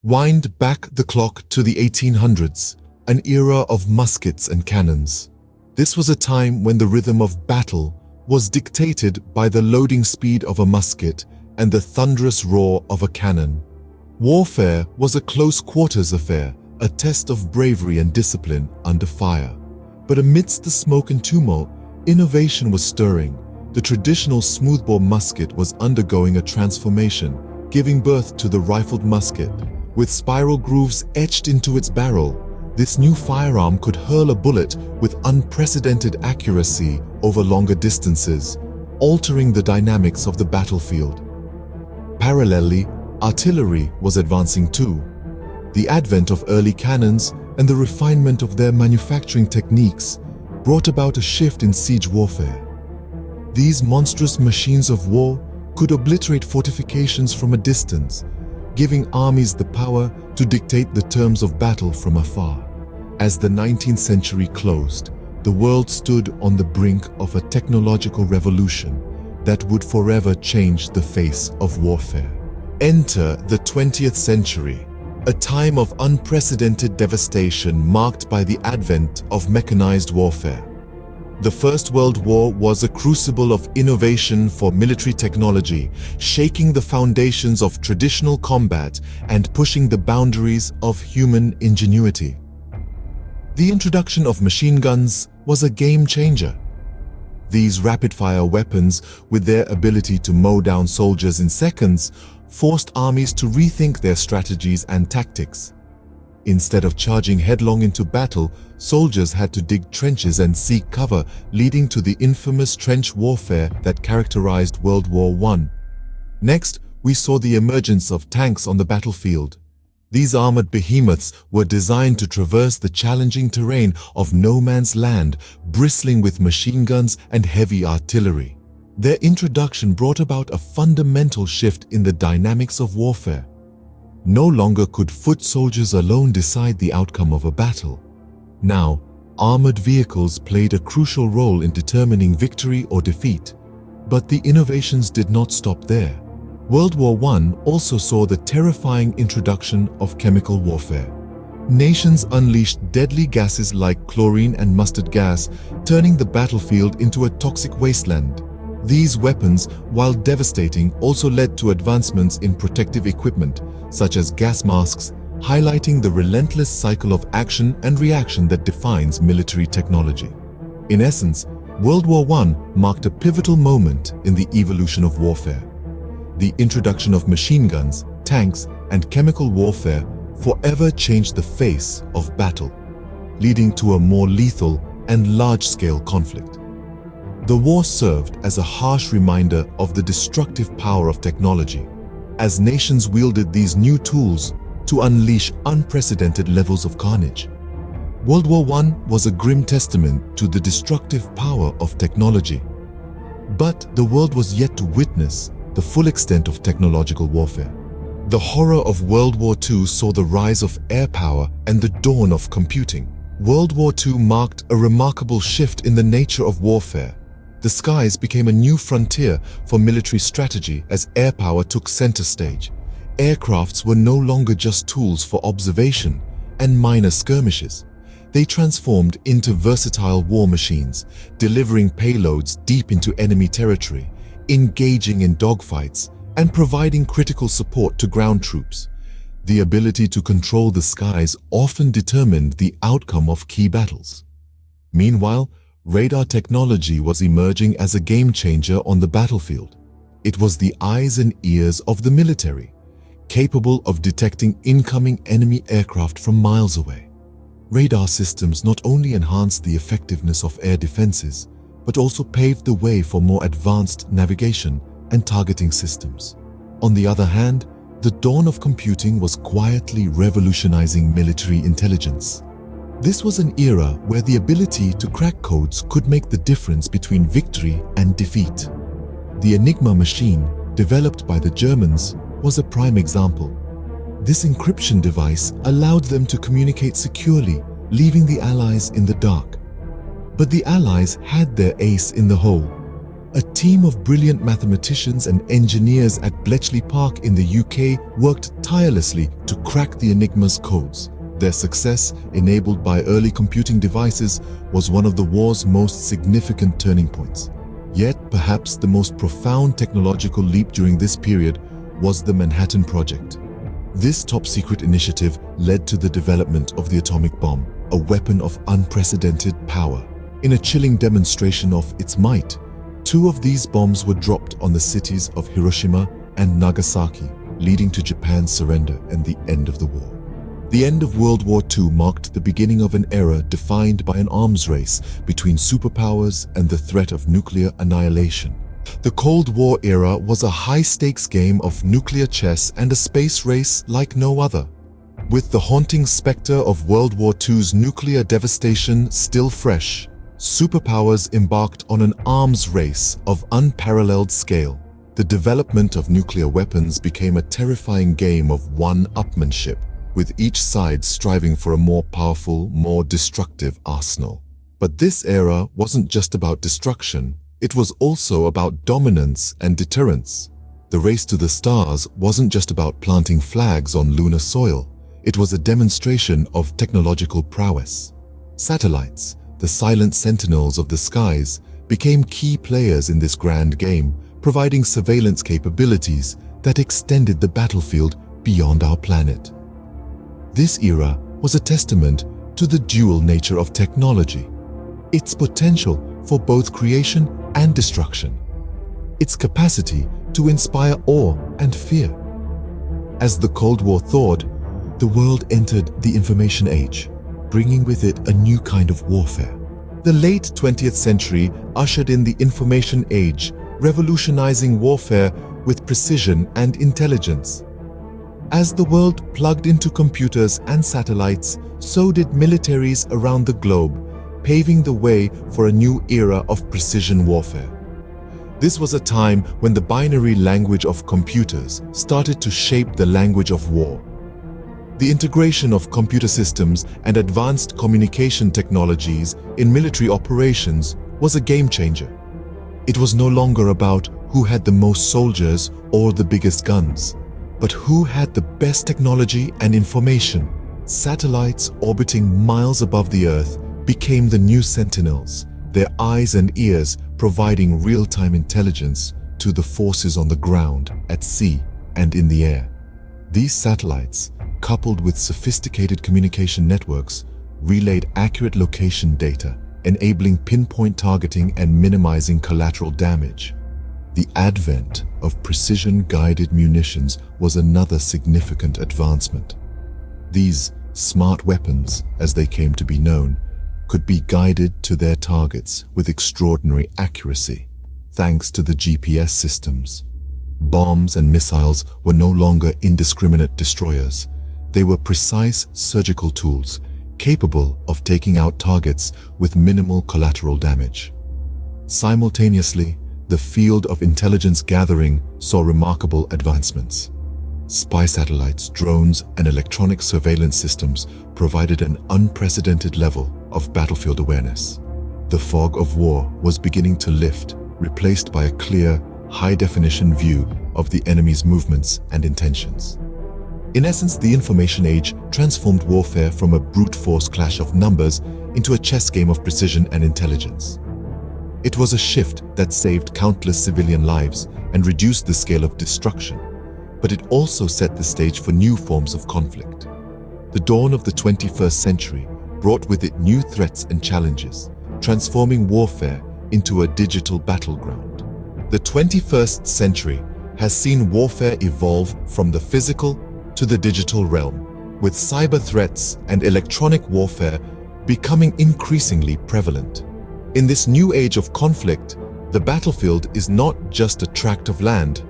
Wind back the clock to the 1800s, an era of muskets and cannons. This was a time when the rhythm of battle was dictated by the loading speed of a musket and the thunderous roar of a cannon. Warfare was a close-quarters affair, a test of bravery and discipline under fire. But amidst the smoke and tumult, innovation was stirring. The traditional smoothbore musket was undergoing a transformation, giving birth to the rifled musket. With spiral grooves etched into its barrel, this new firearm could hurl a bullet with unprecedented accuracy over longer distances, altering the dynamics of the battlefield. Parallelly, artillery was advancing too. The advent of early cannons and the refinement of their manufacturing techniques brought about a shift in siege warfare. These monstrous machines of war could obliterate fortifications from a distance, giving armies the power to dictate the terms of battle from afar. As the 19th century closed, the world stood on the brink of a technological revolution that would forever change the face of warfare. Enter the 20th century, a time of unprecedented devastation marked by the advent of mechanized warfare. The First World War was a crucible of innovation for military technology, shaking the foundations of traditional combat and pushing the boundaries of human ingenuity. The introduction of machine guns was a game changer. These rapid-fire weapons, with their ability to mow down soldiers in seconds, forced armies to rethink their strategies and tactics. Instead of charging headlong into battle, soldiers had to dig trenches and seek cover, leading to the infamous trench warfare that characterized World War I. Next, we saw the emergence of tanks on the battlefield. These armored behemoths were designed to traverse the challenging terrain of no man's land, bristling with machine guns and heavy artillery. Their introduction brought about a fundamental shift in the dynamics of warfare. No longer could foot soldiers alone decide the outcome of a battle. Now, armored vehicles played a crucial role in determining victory or defeat. But the innovations did not stop there. World War I also saw the terrifying introduction of chemical warfare. Nations unleashed deadly gases like chlorine and mustard gas, turning the battlefield into a toxic wasteland. These weapons, while devastating, also led to advancements in protective equipment, such as gas masks, highlighting the relentless cycle of action and reaction that defines military technology. In essence, World War I marked a pivotal moment in the evolution of warfare. The introduction of machine guns, tanks, and chemical warfare forever changed the face of battle, leading to a more lethal and large-scale conflict. The war served as a harsh reminder of the destructive power of technology, as nations wielded these new tools to unleash unprecedented levels of carnage. World War I was a grim testament to the destructive power of technology. But the world was yet to witness the full extent of technological warfare. The horror of World War II saw the rise of air power and the dawn of computing. World War II marked a remarkable shift in the nature of warfare. The skies became a new frontier for military strategy as air power took center stage. Aircrafts were no longer just tools for observation and minor skirmishes. They transformed into versatile war machines, delivering payloads deep into enemy territory, engaging in dogfights, and providing critical support to ground troops. The ability to control the skies often determined the outcome of key battles. Meanwhile, radar technology was emerging as a game-changer on the battlefield. It was the eyes and ears of the military, capable of detecting incoming enemy aircraft from miles away. Radar systems not only enhanced the effectiveness of air defenses, but also paved the way for more advanced navigation and targeting systems. On the other hand, the dawn of computing was quietly revolutionizing military intelligence. This was an era where the ability to crack codes could make the difference between victory and defeat. The Enigma machine, developed by the Germans, was a prime example. This encryption device allowed them to communicate securely, leaving the Allies in the dark. But the Allies had their ace in the hole. A team of brilliant mathematicians and engineers at Bletchley Park in the UK worked tirelessly to crack the Enigma's codes. Their success, enabled by early computing devices, was one of the war's most significant turning points. Yet, perhaps the most profound technological leap during this period was the Manhattan Project. This top-secret initiative led to the development of the atomic bomb, a weapon of unprecedented power. In a chilling demonstration of its might, 2 of these bombs were dropped on the cities of Hiroshima and Nagasaki, leading to Japan's surrender and the end of the war. The end of World War II marked the beginning of an era defined by an arms race between superpowers and the threat of nuclear annihilation. The Cold War era was a high-stakes game of nuclear chess and a space race like no other. With the haunting specter of World War II's nuclear devastation still fresh, superpowers embarked on an arms race of unparalleled scale. The development of nuclear weapons became a terrifying game of one-upmanship, with each side striving for a more powerful, more destructive arsenal. But this era wasn't just about destruction, it was also about dominance and deterrence. The race to the stars wasn't just about planting flags on lunar soil, it was a demonstration of technological prowess. Satellites, the silent sentinels of the skies, became key players in this grand game, providing surveillance capabilities that extended the battlefield beyond our planet. This era was a testament to the dual nature of technology, its potential for both creation and destruction, its capacity to inspire awe and fear. As the Cold War thawed, the world entered the information age, bringing with it a new kind of warfare. The late 20th century ushered in the information age, revolutionizing warfare with precision and intelligence. As the world plugged into computers and satellites, so did militaries around the globe, paving the way for a new era of precision warfare. This was a time when the binary language of computers started to shape the language of war. The integration of computer systems and advanced communication technologies in military operations was a game changer. It was no longer about who had the most soldiers or the biggest guns, but who had the best technology and information. Satellites orbiting miles above the Earth became the new sentinels, their eyes and ears providing real-time intelligence to the forces on the ground, at sea, and in the air. These satellites, coupled with sophisticated communication networks, relayed accurate location data, enabling pinpoint targeting and minimizing collateral damage. The advent of precision-guided munitions was another significant advancement. These smart weapons, as they came to be known, could be guided to their targets with extraordinary accuracy, thanks to the GPS systems. Bombs and missiles were no longer indiscriminate destroyers. They were precise surgical tools, capable of taking out targets with minimal collateral damage. Simultaneously, the field of intelligence gathering saw remarkable advancements. Spy satellites, drones, and electronic surveillance systems provided an unprecedented level of battlefield awareness. The fog of war was beginning to lift, replaced by a clear, high-definition view of the enemy's movements and intentions. In essence, the information age transformed warfare from a brute force clash of numbers into a chess game of precision and intelligence. It was a shift that saved countless civilian lives and reduced the scale of destruction, but it also set the stage for new forms of conflict. The dawn of the 21st century brought with it new threats and challenges, transforming warfare into a digital battleground. The 21st century has seen warfare evolve from the physical to the digital realm, with cyber threats and electronic warfare becoming increasingly prevalent. In this new age of conflict, the battlefield is not just a tract of land,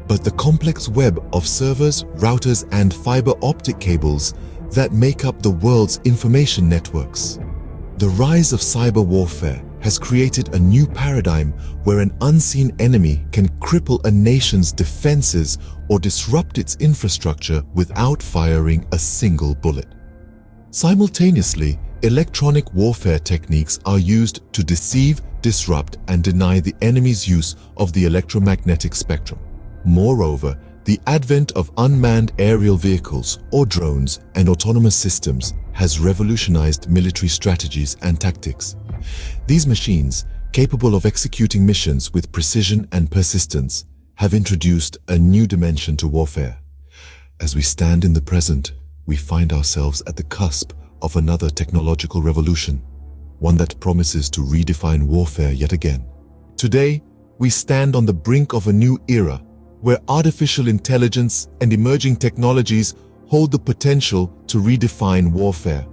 but the complex web of servers, routers, and fiber optic cables that make up the world's information networks. The rise of cyber warfare has created a new paradigm where an unseen enemy can cripple a nation's defenses or disrupt its infrastructure without firing a single bullet. Simultaneously, electronic warfare techniques are used to deceive, disrupt, and deny the enemy's use of the electromagnetic spectrum. Moreover, the advent of unmanned aerial vehicles or drones and autonomous systems has revolutionized military strategies and tactics. These machines, capable of executing missions with precision and persistence, have introduced a new dimension to warfare. As we stand in the present, we find ourselves at the cusp of another technological revolution, one that promises to redefine warfare yet again. Today, we stand on the brink of a new era where artificial intelligence and emerging technologies hold the potential to redefine warfare.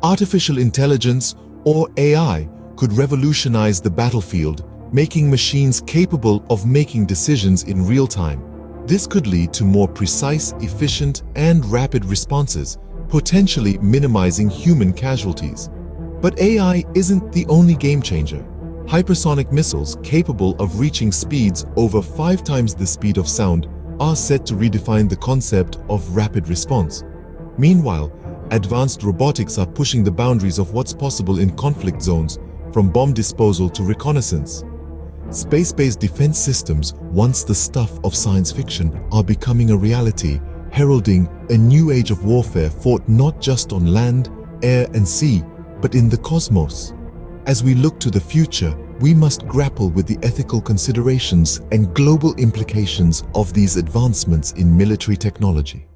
Artificial intelligence, or AI, could revolutionize the battlefield, making machines capable of making decisions in real time. This could lead to more precise, efficient, and rapid responses, potentially minimizing human casualties. But AI isn't the only game changer. Hypersonic missiles capable of reaching speeds over 5 times the speed of sound are set to redefine the concept of rapid response. Meanwhile, advanced robotics are pushing the boundaries of what's possible in conflict zones, from bomb disposal to reconnaissance. Space-based defense systems, once the stuff of science fiction, are becoming a reality, heralding a new age of warfare fought not just on land, air, and sea, but in the cosmos. As we look to the future, we must grapple with the ethical considerations and global implications of these advancements in military technology.